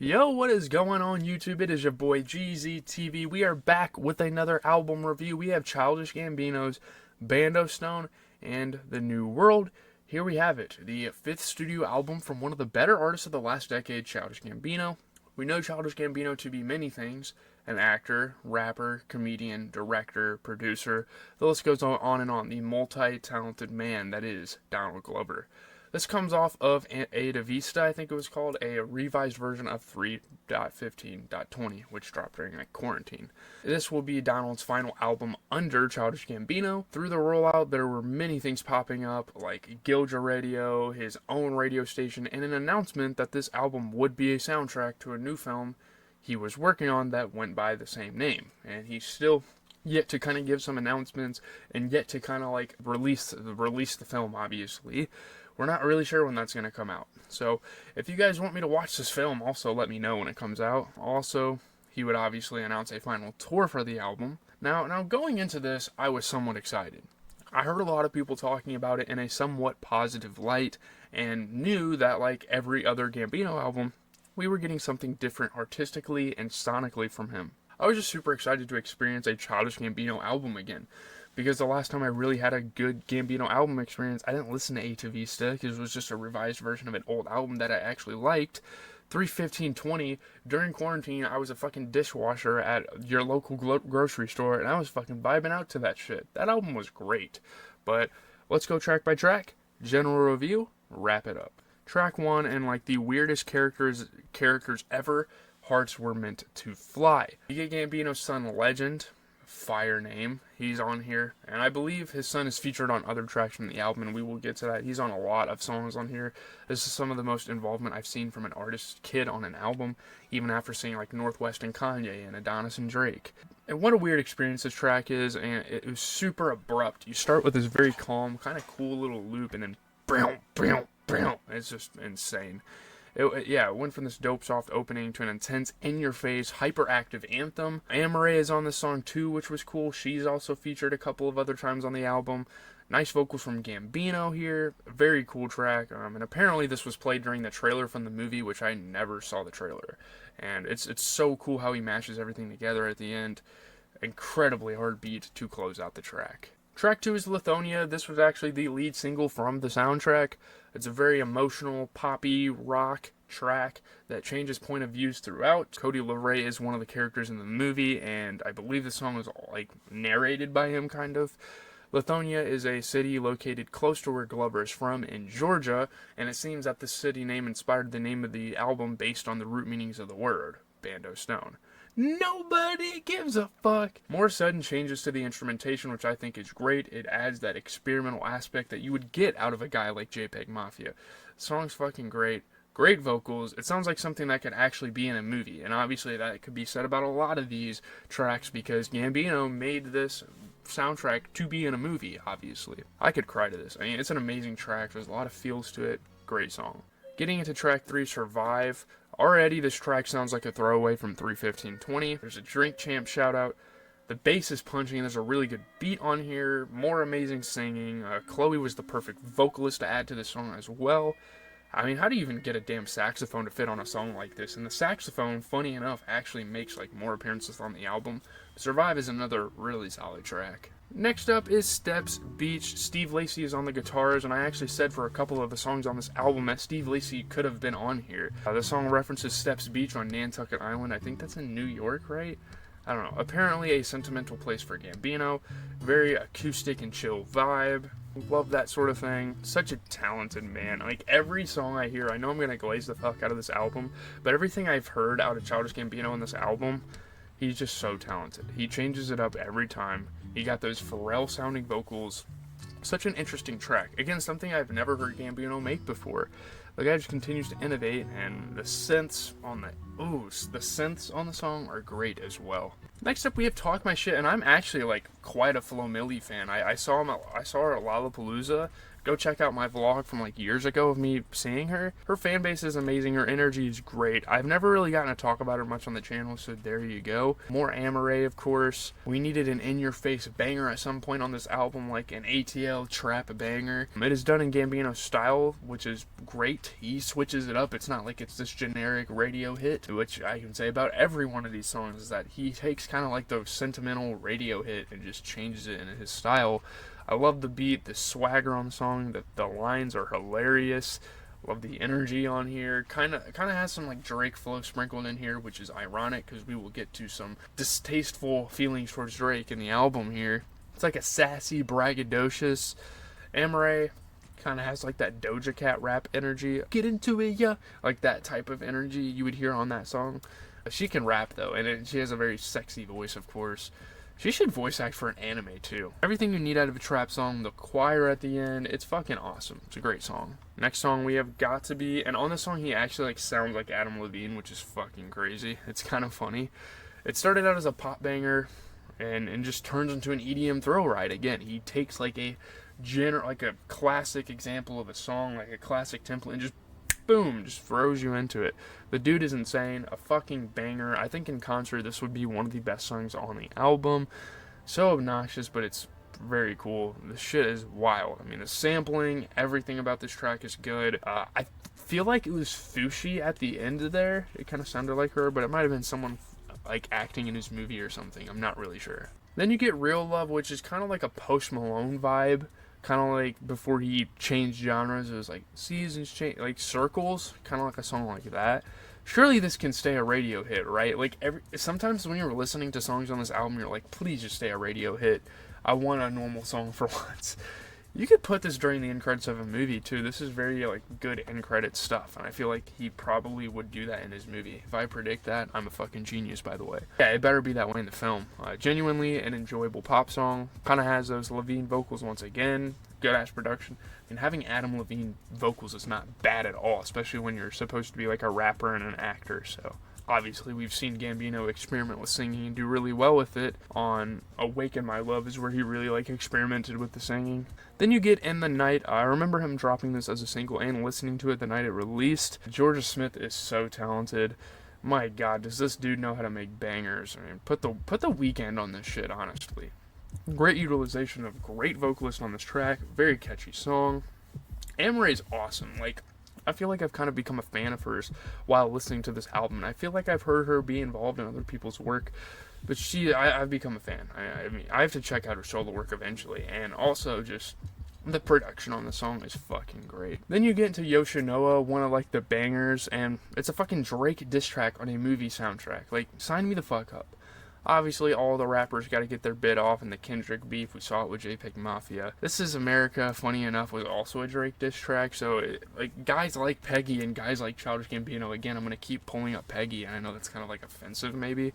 Yo, what is going on YouTube? It is your boy GZTV. We are back with another album review. We have Childish Gambino's Bando Stone and The New World. Here we have it, the fifth studio album from one of the better artists of the last decade, Childish Gambino. We know Childish Gambino to be many things: an actor, rapper, comedian, director, producer. The list goes on and on. The multi-talented man that is Donald Glover. This comes off of Ada Vista, I think it was called, a revised version of 3.15.20, which dropped during quarantine. This will be Donald's final album under Childish Gambino. Through the rollout, there were many things popping up, like Gilja Radio, his own radio station, and an announcement that this album would be a soundtrack to a new film he was working on that went by the same name. And he's still yet to kind of give some announcements and yet to kind of release the film, obviously. We're not really sure when that's going to come out. So if you guys want me to watch this film, also let me know when it comes out. Also, he would obviously announce a final tour for the album. Now going into this, I was somewhat excited. I heard a lot of people talking about it in a somewhat positive light and knew that, like every other Gambino album, we were getting something different artistically and sonically from him. I was just super excited to experience a Childish Gambino album again, because the last time I really had a good Gambino album experience, I didn't listen to Ada Vista, because it was just a revised version of an old album that I actually liked. 3.15.20, during quarantine, I was a fucking dishwasher at your local grocery store, and I was fucking vibing out to that shit. That album was great. But let's go track by track, general review, wrap it up. Track 1, and like the weirdest characters ever, Hearts Were Meant to Fly. You get Gambino's son, Legend, fire name. He's on here, and I believe his son is featured on other tracks from the album, and we will get to that. He's on a lot of songs on here. This is some of the most involvement I've seen from an artist kid on an album, even after seeing like Northwest and Kanye and Adonis and Drake. And what a weird experience this track is, and it was super abrupt. You start with this very calm, kind of cool little loop, and then boom, boom, boom. It's just insane. It went from this dope soft opening to an intense, in-your-face, hyperactive anthem. Amaray is on this song too, which was cool. She's also featured a couple of other times on the album. Nice vocals from Gambino here. Very cool track. And apparently this was played during the trailer from the movie, which I never saw the trailer. And it's so cool how he mashes everything together at the end. Incredibly hard beat to close out the track. Track 2 is Lithonia. This was actually the lead single from the soundtrack. It's a very emotional, poppy, rock track that changes point of views throughout. Cody LaRae is one of the characters in the movie, and I believe the song was narrated by him, kind of. Lithonia is a city located close to where Glover is from in Georgia, and it seems that the city name inspired the name of the album based on the root meanings of the word, Bando Stone. Nobody gives a fuck. More sudden changes to the instrumentation, which I think is great. It adds that experimental aspect that you would get out of a guy like JPEG Mafia. The song's fucking great. Great vocals. It sounds like something that could actually be in a movie. And obviously that could be said about a lot of these tracks, because Gambino made this soundtrack to be in a movie, obviously. I could cry to this. I mean, it's an amazing track. There's a lot of feels to it. Great song. Getting into track 3, Survive. Already, this track sounds like a throwaway from 3.15.20. There's a Drink Champ shout out. The bass is punching. There's a really good beat on here. More amazing singing. Chloe was the perfect vocalist to add to the song as well. I mean, how do you even get a damn saxophone to fit on a song like this? And the saxophone, funny enough, actually makes more appearances on the album. Survive is another really solid track. Next up is Steps Beach. Steve Lacy is on the guitars, and I actually said for a couple of the songs on this album that Steve Lacy could have been on here. The song references Steps Beach on Nantucket Island. I think that's in New York, right? I don't know. Apparently a sentimental place for Gambino. Very acoustic and chill vibe. Love that sort of thing. Such a talented man. Every song I hear, I know I'm going to glaze the fuck out of this album, but everything I've heard out of Childish Gambino on this album, he's just so talented. He changes it up every time. He got those Pharrell-sounding vocals. Such an interesting track. Again, something I've never heard Gambino make before. The guy just continues to innovate, and the synths on the song are great as well. Next up, we have Talk My Shit, and I'm actually quite a Flo Milli fan. I saw her at Lollapalooza. Go check out my vlog from years ago of me seeing her. Her fan base is amazing. Her energy is great. I've never really gotten to talk about her much on the channel, so there you go. More Amaray, of course. We needed an in-your-face banger at some point on this album, like an ATL trap banger. It is done in Gambino style, which is great. He switches it up. It's not like it's this generic radio hit. Innovate, which I can say about every one of these songs, is that he takes kind of like the sentimental radio hit and just changes it in his style. I love the beat, the swagger on the song, the lines are hilarious. Love the energy on here. Kind of has some like Drake flow sprinkled in here, which is ironic because we will get to some distasteful feelings towards Drake in the album here. It's like a sassy, braggadocious. Amaray kind of has like that Doja Cat rap energy. Get into it, yeah. Like that type of energy you would hear on that song. She can rap though, and she has a very sexy voice, of course. She should voice act for an anime too. Everything you need out of a trap song, the choir at the end, it's fucking awesome. It's a great song. Next song we have Got to Be, and on this song he actually like sounds like Adam Levine, which is fucking crazy. It's kind of funny. It started out as a pop banger and just turns into an EDM thrill ride again. He takes like a classic example of a song, like a classic template, and just boom, just throws you into it. The dude is insane, a fucking banger. I think in concert this would be one of the best songs on the album. So obnoxious, but it's very cool. The shit is wild. I mean, the sampling, everything about this track is good. I feel like it was Fushi at the end of there. It kind of sounded like her, but it might have been someone like acting in his movie or something. I'm not really sure. Then you get Real Love, which is kind of like a Post Malone vibe. Kind of like before he changed genres, it was like seasons change, like circles, kind of like a song like that. Surely this can stay a radio hit, right? Like sometimes when you're listening to songs on this album, you're like, please just stay a radio hit. I want a normal song for once. You could put this during the end credits of a movie too. This is very like good end credit stuff, and I feel like he probably would do that in his movie. If I predict that, I'm a fucking genius, by the way. Yeah, it better be that way in the film. Genuinely an enjoyable pop song. Kind of has those Levine vocals once again. Good ass production. And having Adam Levine vocals is not bad at all, especially when you're supposed to be like a rapper and an actor. So obviously we've seen Gambino experiment with singing and do really well with it. On Awaken My Love is where he really like experimented with the singing. Then you get In the Night. I remember him dropping this as a single and listening to it the night it released. Georgia Smith is so talented. My god, does this dude know how to make bangers? I mean, put the Weeknd on this shit, honestly. Great utilization of great vocalist on this track. Very catchy song. Amaray's awesome. Like, I feel like I've kind of become a fan of hers while listening to this album. And I feel like I've heard her be involved in other people's work. But I've become a fan. I mean, I have to check out her solo work eventually. And also just the production on the song is fucking great. Then you get into Yoshinoa, one of like the bangers. And it's a fucking Drake diss track on a movie soundtrack. Like, sign me the fuck up. Obviously, all the rappers got to get their bit off in the Kendrick beef. We saw it with JPEG Mafia. This Is America, funny enough, was also a Drake diss track. So, like, guys like Peggy and guys like Childish Gambino, again, I'm going to keep pulling up Peggy. And I know that's kind of, like, offensive, maybe.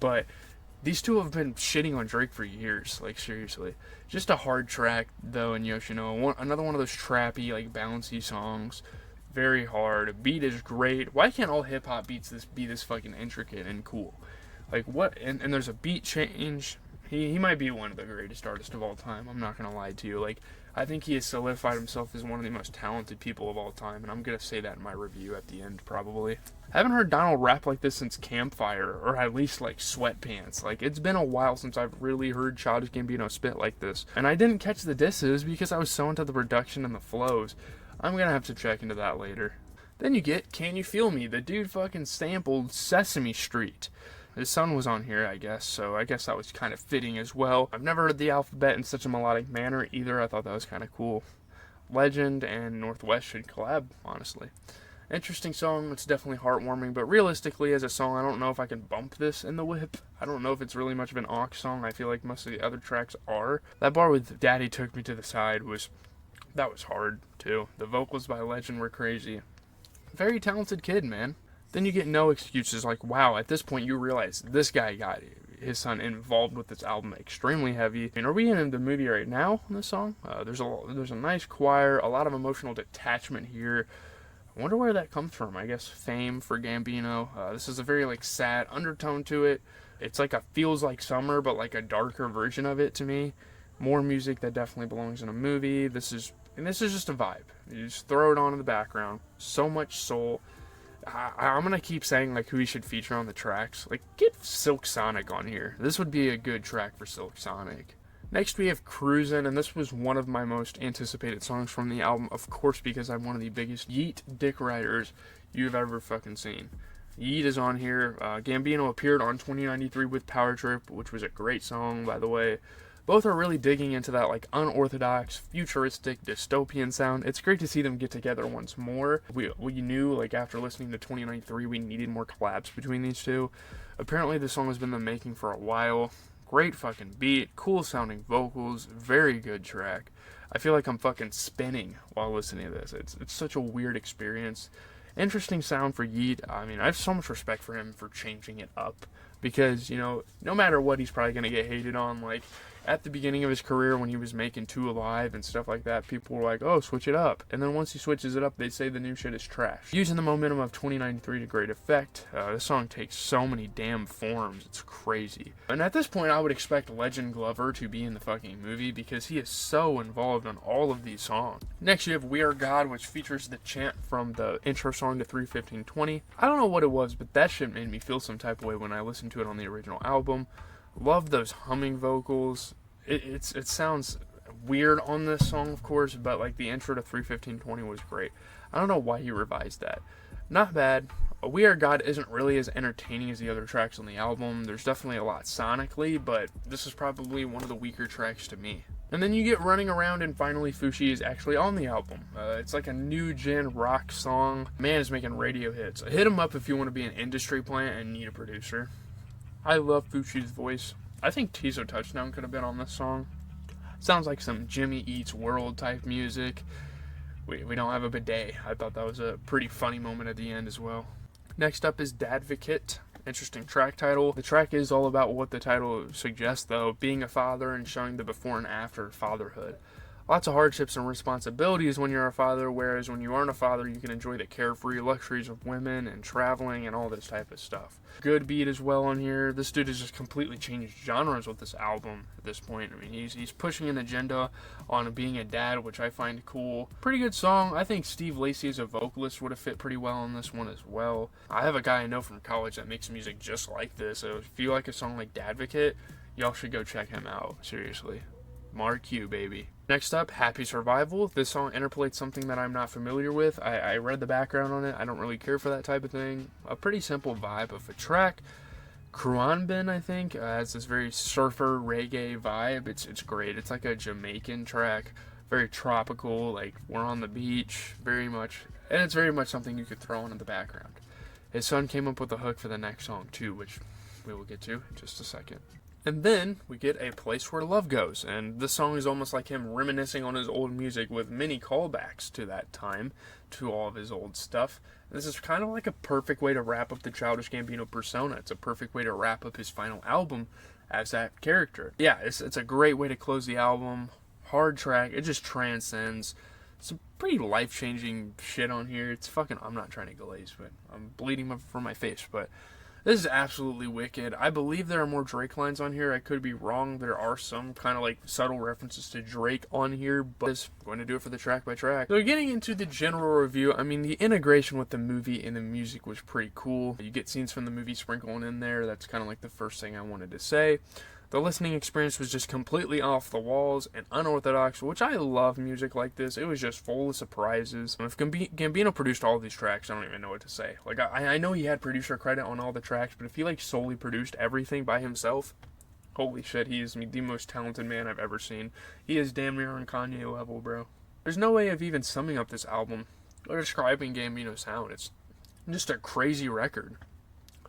But these two have been shitting on Drake for years. Like, seriously. Just a hard track, though, in Yoshinoa. Another one of those trappy, like, bouncy songs. Very hard. The beat is great. Why can't all hip-hop beats be this fucking intricate and cool? Like, what? And there's a beat change. He might be one of the greatest artists of all time. I'm not going to lie to you. Like, I think he has solidified himself as one of the most talented people of all time. And I'm going to say that in my review at the end, probably. I haven't heard Donald rap like this since Campfire. Or at least, like, Sweatpants. Like, it's been a while since I've really heard Childish Gambino spit like this. And I didn't catch the disses because I was so into the production and the flows. I'm going to have to check into that later. Then you get Can You Feel Me? The dude fucking sampled Sesame Street. His son was on here, I guess, so I guess that was kind of fitting as well. I've never heard the alphabet in such a melodic manner either. I thought that was kind of cool. Legend and Northwest should collab, honestly. Interesting song. It's definitely heartwarming, but realistically, as a song, I don't know if I can bump this in the whip. I don't know if it's really much of an aux song. I feel like most of the other tracks are. That bar with Daddy Took Me to the Side was hard, too. The vocals by Legend were crazy. Very talented kid, man. Then you get No Excuses, like, wow, at this point you realize this guy got his son involved with this album extremely heavy. I mean, are we in the movie right now in this song? There's a nice choir, a lot of emotional detachment here. I wonder where that comes from. I guess fame for Gambino. This is a very, like, sad undertone to it. It's like a Feels Like Summer, but like a darker version of it to me. More music that definitely belongs in a movie. This is just a vibe. You just throw it on in the background. So much soul. I'm going to keep saying, like, who he should feature on the tracks. Like, get Silk Sonic on here. This would be a good track for Silk Sonic. Next, we have Cruisin', and this was one of my most anticipated songs from the album, of course, because I'm one of the biggest yeet dick riders you've ever fucking seen. Yeet is on here. Gambino appeared on 2093 with Power Trip, which was a great song, by the way. Both are really digging into that like unorthodox, futuristic, dystopian sound. It's great to see them get together once more. We knew like after listening to 2093 we needed more collabs between these two. Apparently the song has been in the making for a while. Great fucking beat, cool sounding vocals, very good track. I feel like I'm fucking spinning while listening to this. It's such a weird experience. Interesting sound for Yeet. I mean, I have so much respect for him for changing it up. Because, you know, no matter what, he's probably going to get hated on. Like, at the beginning of his career when he was making Two Alive and stuff like that, people were like, oh, switch it up. And then once he switches it up, they say the new shit is trash. Using the momentum of 2093 to great effect, this song takes so many damn forms. It's crazy. And at this point, I would expect Legend Glover to be in the fucking movie because he is so involved on all of these songs. Next, you have We Are God, which features the chant from the intro song to 3:15:20. I don't know what it was, but that shit made me feel some type of way when I listened to it on the original album. Love those humming vocals. It sounds weird on this song, of course, but like the intro to 3:15:20 was great. I don't know why he revised that. Not bad. We Are God isn't really as entertaining as the other tracks on the album. There's definitely a lot sonically, but this is probably one of the weaker tracks to me. And then you get Running Around, and finally Fushi is actually on the album. It's like a new gen rock song. Man is making radio hits. Hit him up if you want to be an industry plant and need a producer. I love Fushi's voice. I think Tizo Touchdown could have been on this song. Sounds like some Jimmy Eats World type music. We don't have a bidet. I thought that was a pretty funny moment at the end as well. Next up is Dadvocate. Interesting track title. The track is all about what the title suggests though, being a father and showing the before and after fatherhood. Lots of hardships and responsibilities when you're a father, whereas when you aren't a father, you can enjoy the carefree luxuries of women and traveling and all this type of stuff. Good beat as well on here. This dude has just completely changed genres with this album at this point. I mean, he's pushing an agenda on being a dad, which I find cool. Pretty good song. I think Steve Lacy as a vocalist would have fit pretty well on this one as well. I have a guy I know from college that makes music just like this, so if you like a song like Dadvocate, y'all should go check him out. Seriously. Mark Q, baby. Next up, Happy Survival. This song interpolates something that I'm not familiar with. I read the background on it. I don't really care for that type of thing. A pretty simple vibe of a track. Kruanbin, I think, has this very surfer reggae vibe. It's great. It's like a Jamaican track. Very tropical, like we're on the beach, very much. And it's very much something you could throw on in the background. His son came up with a hook for the next song too, which we will get to in just a second. And then we get A Place Where Love Goes, and this song is almost like him reminiscing on his old music with many callbacks to that time, to all of his old stuff. This is kind of like a perfect way to wrap up the Childish Gambino persona. It's a perfect way to wrap up his final album as that character. Yeah, it's a great way to close the album. Hard track, it just transcends. Some pretty life-changing shit on here. It's fucking, I'm not trying to glaze, but I'm bleeding from my face, but this is absolutely wicked. I believe there are more Drake lines on here. I could be wrong. There are some kind of like subtle references to Drake on here, but I'm going to do it for the track by track. So getting into the general review, I mean, the integration with the movie and the music was pretty cool. You get scenes from the movie sprinkling in there. That's kind of like the first thing I wanted to say. The listening experience was just completely off the walls and unorthodox, which I love music like this. It was just full of surprises. And if Gambino produced all of these tracks, I don't even know what to say. Like, I know he had producer credit on all the tracks, but if he like solely produced everything by himself, holy shit, he is the most talented man I've ever seen. He is damn near on Kanye level, bro. There's no way of even summing up this album or describing Gambino's sound. It's just a crazy record.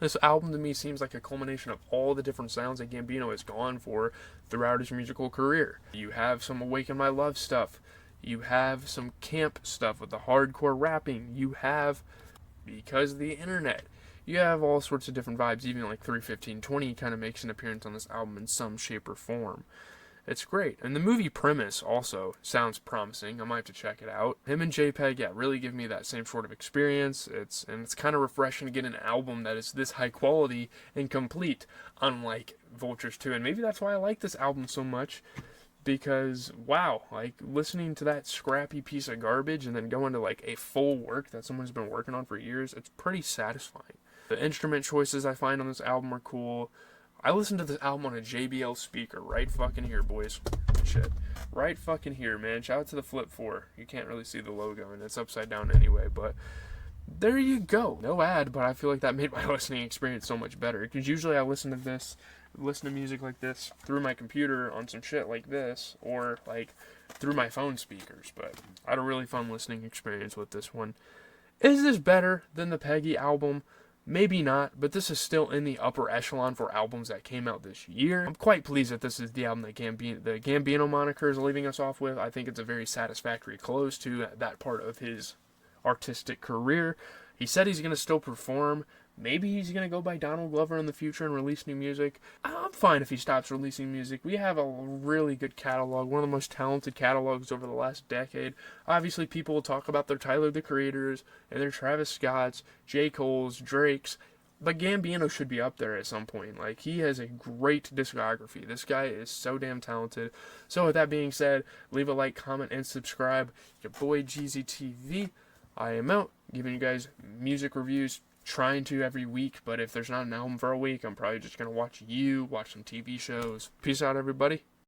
This album to me seems like a culmination of all the different sounds that Gambino has gone for throughout his musical career. You have some Awaken My Love stuff. You have some camp stuff with the hardcore rapping. You have Because of the Internet. You have all sorts of different vibes. Even like 3:15:20 kind of makes an appearance on this album in some shape or form. It's great. And the movie premise also sounds promising. I might have to check it out. Him and JPEG, yeah, really give me that same sort of experience. It's kind of refreshing to get an album that is this high quality and complete, unlike Vultures 2. And maybe that's why I like this album so much. Because, wow, like, listening to that scrappy piece of garbage and then going to, like, a full work that someone's been working on for years, it's pretty satisfying. The instrument choices I find on this album are cool. I listened to this album on a JBL speaker right fucking here, boys. Shit. Right fucking here, man. Shout out to the Flip 4. You can't really see the logo, and it's upside down anyway, but There you go. No ad, but I feel like that made my listening experience so much better. Because usually I listen to music like this through my computer on some shit like this, or like through my phone speakers. But I had a really fun listening experience with this one. Is this better than the Peggy album? Maybe not, but this is still in the upper echelon for albums that came out this year. I'm quite pleased that this is the album that the Gambino moniker is leaving us off with. I think it's a very satisfactory close to that part of his artistic career. He said he's going to still perform. Maybe he's going to go by Donald Glover in the future and release new music. I'm fine if he stops releasing music. We have a really good catalog, one of the most talented catalogs over the last decade. Obviously, people will talk about their Tyler, the Creators, and their Travis Scotts, J. Cole's, Drake's, but Gambino should be up there at some point. Like, he has a great discography. This guy is so damn talented. So with that being said, leave a like, comment, and subscribe. Your boy GZTV. I am out, giving you guys music reviews, trying to every week, but if there's not an album for a week, I'm probably just going to watch some TV shows. Peace out, everybody.